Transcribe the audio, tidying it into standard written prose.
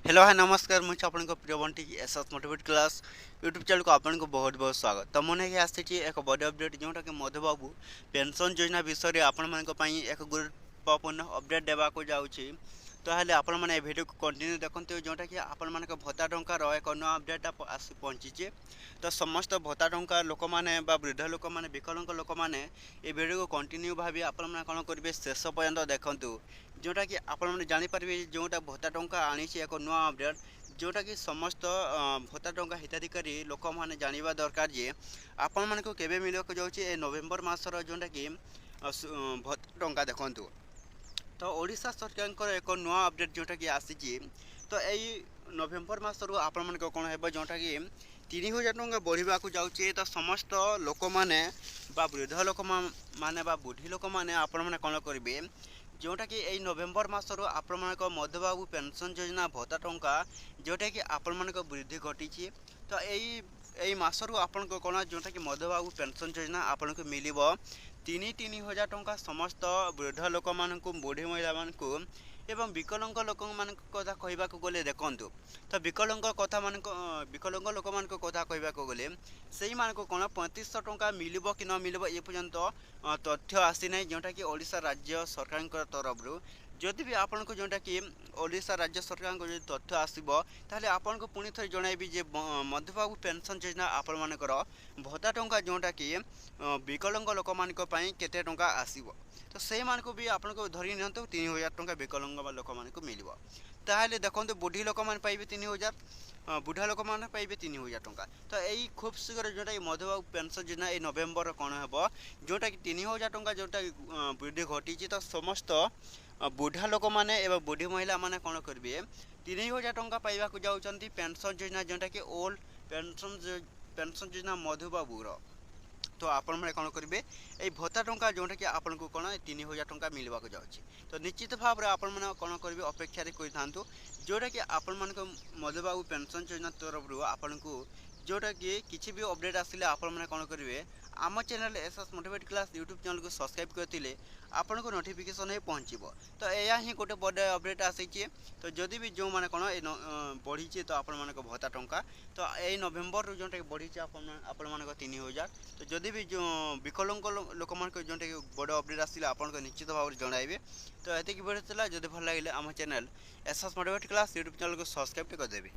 Hello hi नमस्कार मुझे आपन प्रिय Bunty SS motivate class YouTube channel को आपन को बहुत बहुत स्वागत। तो मुझे आसी एक बड़ अपडेट जोटा कि मधुबाबू पेंशन योजना विषय में आपण मान एक गुरुत्वपूर्ण अपडेट देवाक जाऊँगी। तो हेल्ले आपण मैंने भिडियो को कंटिन्यू देखते जोटा कि आपण मान भत्ता टंकार एक नुआ अपडेट आसी पहुँची। तो समस्त भत्ता टंका लोक मैंने वृद्ध लोक मैंने विकलांग लोक मैंने ये भिडियो को कंटिन्यू भाव आपण मैंने कौन करेंगे शेष पर्यंत देखूँ जोटा कि आपण मैंने जानीपारे जोटा भत्ता टंका आनी एक नुआ अपडेट जोटा कि समस्त भत्ता टंका हिताधिकारी लोक मैंने जानवा दरकार जे आपण मान को केबे मिलक जाऊँगी नवेम्बर मासर जोटा कि भत्ता टंका देखूँ। तो ओडिशा सरकार एक नुआ अपडेट जोटा कि आसी तो यही नवेम्बर मासरू आपण मान कौन है जोटा कि 3000 टंका बढ़ा जाऊँगी। तो समस्त लोक मैंने वृद्ध लोक मैंने बुढ़ी लोक मैंने आपण मैंने कौन करेंगे जोटा कि यही नवेम्बर मासरू आपण मान मधुबाबू पेंशन योजना भत्ता टंका जोटा कि आपण मान वृद्धि घटी। तो यही मासरू आपण कौन जोटा कि मधुबाबू पेंशन योजना आपण को मिल 3,000 टंका समस्त वृद्ध लोक मान बुढ़ी महिला मान एवं विकलांग लोक मान कथा कहवाक गले देखूँ। तो विकलांग कथा मान विकलांग लोक मान कथा कहवाक गले से मान कौन 3500 टंका मिल कि न मिल ये पर्यंत तथ्य आसी ना जोटा कि ओडिशा राज्य सरकार तरफ जदि भी आपन को जोटा कि ओडिशा राज्य सरकार को जो तथ्य आसो ताहले आपन को पुणी थे जनइबी जे मधुबाबू पेंशन योजना आपण मानकर भत्ता टंका जोटा कि विकलांग लोक मान केते टंका आसीबो। तो से मान को भी आपन को धरी नियंतु 3000 टंका विकलांग लोक मान को मिलिबो। ताहले देखंतु बुढ़ी लोक मान पाइबे 3000 बुढ़ा लोक मान पाइबे 3000 टंका। तो यही खूब शीघ्र जोटा मधुबाबू पेंशन योजना ये नवेम्बर कौन हे जोटा कि 3000 टंका जोटा वृद्धि घटी। तो समस्त बुढ़ा लोक मैंने एवं बुढ़ी महिला मैंने कौन करेंगे 3000 टंका पाइबा जाऊँगी पेंशन योजना जोटा कि ओल्ड पेंशन योजना मधुबाबूर। तो आपण मैंने कौन करेंगे ये भत्ता टंका जोटा कि आपन को कौन 3000 टंका मिलवा जाऊँगी। तो निश्चित भाव में आपण मैंने कौन करेंगे अपेक्षा कर जोटा कि आपण मान मधुबाबू पेंशन योजना तरफ आपन को जोटा कि किसी भी अपडेट आसिले आपण मैंने कौन करेंगे आम channel SS motivate class YouTube channel को सब्सक्राइब करते आपन को नोटिफिकेशन ही पहुँचो। तो यह ही गोटे बड़ अपडेट आसी। तो जदि भी जो मैंने कौन बढ़ी तो आपण मान भत्ता टंका तो यही नवेम्बर जोटा कि बढ़ी आपण मान 3000। तो जदि भी जो विकलांग लोक मान जोटा कि बड़ अपडेट आसिले आपन को निश्चित भाव में जनइबे। तो ये वीडियो जब भल लगे आम channel SS motivate class YouTube channel को सब्सक्राइब करदेवी।